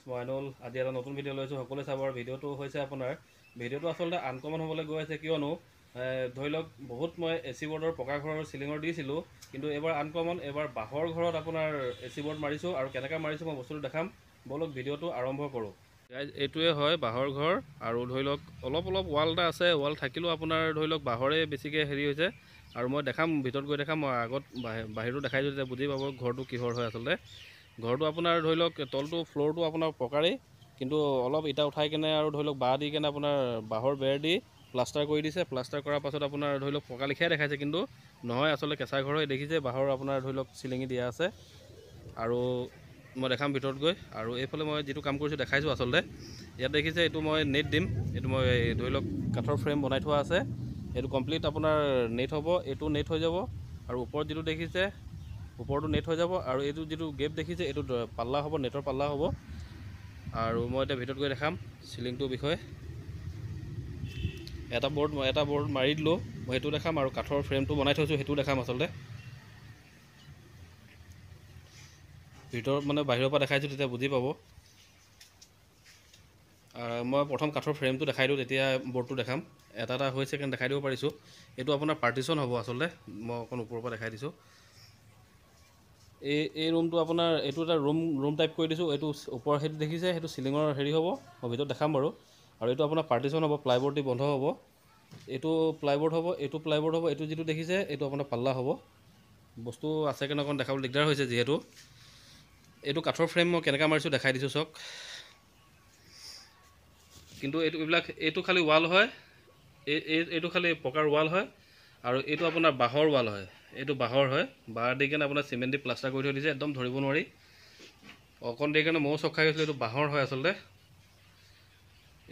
Friends, মই আইনুল আজি এটা নতুন ভিডিঅ' লৈছোঁ। সকলোৱে চাব। ভিডিঅ'টো হৈছে আপোনাৰ ভিডিঅ'টো আচলতে আনকমন হ'বলৈ গৈ আছে, কিয়নো ধৰি লওক বহুত মই এ চি বৰ্ডৰ পকা ঘৰৰ চিলিঙৰ দিছিলোঁ, কিন্তু এইবাৰ আনকমন, এইবাৰ বাঁহৰ ঘৰত আপোনাৰ এ চি বৰ্ড মাৰিছোঁ। আৰু কেনেকৈ মাৰিছোঁ মই বস্তুটো দেখাম। বলক ভিডিঅ'টো আৰম্ভ কৰোঁ। এইটোৱে হয় বাঁহৰ ঘৰ, আৰু ধৰি লওক অলপ ৱাল এটা আছে। ৱাল থাকিলেও আপোনাৰ ধৰি লওক বাঁহৰে বেছিকৈ হেৰি হৈছে। আৰু মই দেখাম, ভিতৰত গৈ দেখাম। মই আগত বাহিৰটো দেখাইছোঁ, তেতিয়া বুজি পাব ঘৰটো কিহৰ হয় আচলতে। ঘৰটো আপোনাৰ ধৰি লওক তলটো ফ্ল'ৰটো আপোনাৰ পকাৰেই, কিন্তু অলপ ইটা উঠাই কেনে আৰু ধৰি লওক বাঁহ দি কেনে আপোনাৰ বাঁহৰ বেৰ দি প্লাষ্টাৰ কৰি দিছে। প্লাষ্টাৰ কৰাৰ পাছত আপোনাৰ ধৰি লওক পকা লিখিয়াই দেখাইছে, কিন্তু নহয়, আচলতে কেঁচা ঘৰ হৈ দেখিছে। বাঁহৰ আপোনাৰ ধৰি লওক চিলিঙি দিয়া আছে। আৰু মই দেখাম ভিতৰত গৈ। আৰু এইফালে মই যিটো কাম কৰিছোঁ দেখাইছোঁ আচলতে। ইয়াত দেখিছে, এইটো মই নেট দিম। এইটো মই ধৰি লওক কাঠৰ ফ্ৰেম বনাই থোৱা আছে। এইটো কমপ্লিট আপোনাৰ নেট হ'ব। এইটো নেট হৈ যাব। আৰু ওপৰত যিটো দেখিছে, ওপৰতো নেট হৈ যাব। আৰু এইটো যিটো গেপ দেখিছে, এইটো পাল্লা হ'ব, নেটৰ পাল্লা হ'ব। আৰু মই এতিয়া ভিতৰত গৈ দেখাম চিলিংটোৰ বিষয়ে। এটা বৰ্ড মাৰি দিলোঁ, মই সেইটো দেখাম। আৰু কাঠৰ ফ্ৰেমটো বনাই থৈছোঁ, সেইটো দেখাম আচলতে। ভিতৰত মানে বাহিৰৰ পৰা দেখাইছোঁ, তেতিয়া বুজি পাব। মই প্ৰথম কাঠৰ ফ্ৰেমটো দেখাই দিওঁ, তেতিয়া বৰ্ডটো দেখাম। এটা হৈছে কাৰণে দেখাই দিব পাৰিছোঁ। এইটো আপোনাৰ পাৰ্টিশ্যন হ'ব আচলতে। মই অকণ ওপৰৰ পৰা দেখাই দিছোঁ। এই ৰুমটো আপোনাৰ এইটো এটা ৰুম টাইপ কৰি দিছোঁ। এইটো ওপৰৰ সেইটো দেখিছে, সেইটো চিলিঙৰ হেৰি হ'ব। মই ভিতৰত দেখাম বাৰু। আৰু এইটো আপোনাৰ পাৰ্টিশ্যন হ'ব, প্লাইবৰ্ড দি বন্ধ হ'ব। এইটো প্লাইবৰ্ড হ'ব, এইটো প্লাইবৰ্ড হ'ব। এইটো যিটো দেখিছে, এইটো আপোনাৰ পাল্লা হ'ব। বস্তু আছে কাৰণে অকণ দেখাবলৈ দিগদাৰ হৈছে যিহেতু। এইটো কাঠৰ ফ্ৰেম মই কেনেকৈ মাৰিছোঁ দেখাই দিছোঁ চাওক। কিন্তু এইটো খালি ৱাল হয়। এইটো খালি পকাৰ ৱাল হয়। আৰু এইটো আপোনাৰ বাঁহৰ ৱাল হয়। এইটো বাঁহৰ হয়। বাঁহ দি কেনে আপোনাৰ চিমেণ্ট দি প্লাষ্টাৰ কৰি থৈ দিছে, একদম ধৰিব নোৱাৰি। অকণ দেৰি কাৰণে ময়ো চক খাই গৈছিলোঁ। এইটো বাঁহৰ হয় আচলতে।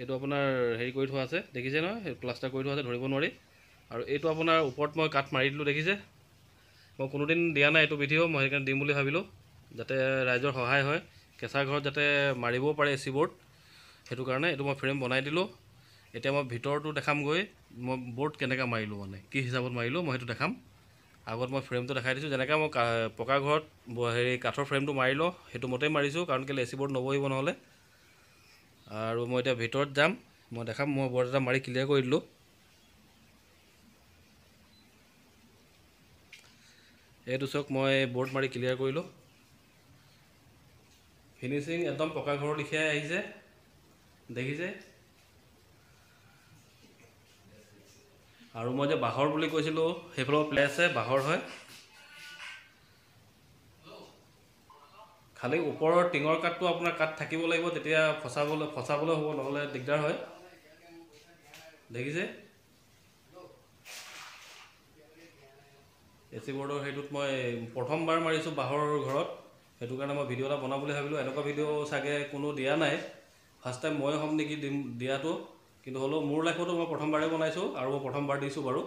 এইটো আপোনাৰ হেৰি কৰি থোৱা আছে, দেখিছে নহয়, প্লাষ্টাৰ কৰি থোৱা আছে, ধৰিব নোৱাৰি। আৰু এইটো আপোনাৰ ওপৰত মই কাঠ মাৰি দিলোঁ, দেখিছে। মই কোনোদিন দিয়া নাই এইটো ভিডিঅ', মই সেইকাৰণে দিম বুলি ভাবিলোঁ, যাতে ৰাইজৰ সহায় হয়। কেঁচা ঘৰত যাতে মাৰিবও পাৰে এ চি বৰ্ড, সেইটো কাৰণে এইটো মই ফ্ৰেম বনাই দিলোঁ। এতিয়া মই ভিতৰটো দেখামগৈ। মই বৰ্ড কেনেকৈ মাৰিলোঁ, মানে কি হিচাপত মাৰিলোঁ, মই সেইটো দেখাম। আগত মই ফ্ৰেমটো দেখাই দিছোঁ। যেনেকৈ মই পকা ঘৰত হেৰি কাঠৰ ফ্ৰেমটো মাৰি লওঁ, সেইটো মতেই মাৰিছোঁ, কাৰণ কেলৈ এ চি বৰ্ড নবহিব নহ'লে। আৰু মই এতিয়া ভিতৰত যাম, মই দেখাম। মই বৰ্ড এটা মাৰি ক্লিয়াৰ কৰি দিলোঁ। এইটো চাওক, মই বৰ্ড মাৰি ক্লিয়াৰ কৰিলোঁ। ফিনিচিং একদম পকা ঘৰৰ লিখিয়াই আহিছে, দেখিছে। আৰু মই যে বাঁহৰ বুলি কৈছিলোঁ, সেইফালৰ প্লেচ আছে, বাঁহৰ হয়। খালি ওপৰৰ টিঙৰ কাঠটো আপোনাৰ কাঠ থাকিব লাগিব, তেতিয়া ফচাবলৈ হ'ব, নহ'লে দিগদাৰ হয়, দেখিছে। এ চি বৰ্ডৰ সেইটোত মই প্ৰথমবাৰ মাৰিছোঁ বাঁহৰ ঘৰত, সেইটো কাৰণে মই ভিডিঅ' এটা বনাম বুলি ভাবিলোঁ। এনেকুৱা ভিডিঅ' চাগে কোনো দিয়া নাই, ফাৰ্ষ্ট টাইম ময়ে হ'ম নেকি দিয়াটো। কিন্তু হ'লেও মোৰ লাইফতো মই প্ৰথমবাৰেই বনাইছোঁ, আৰু মই প্ৰথমবাৰ দিছোঁ বাৰু।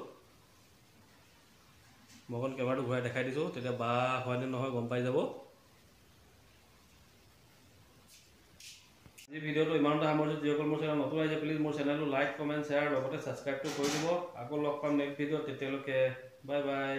মই অকণ কেমেৰাটো ঘূৰাই দেখাই দিছোঁ, তেতিয়া বাঁহ হয়নে নহয় গম পাই যাব। আজি ভিডিঅ'টো ইমানতে সামৰিছোঁ। যিসকল মোৰ চেনেল নতুন আহিছে, প্লিজ মোৰ চেনেলটো লাইক, কমেণ্ট, শ্বেয়াৰ, লগতে ছাবস্ক্ৰাইবটো কৰি দিব। আকৌ লগ পাম নেক্সট ভিডিঅ'ত, তেতিয়ালৈকে বাই বাই।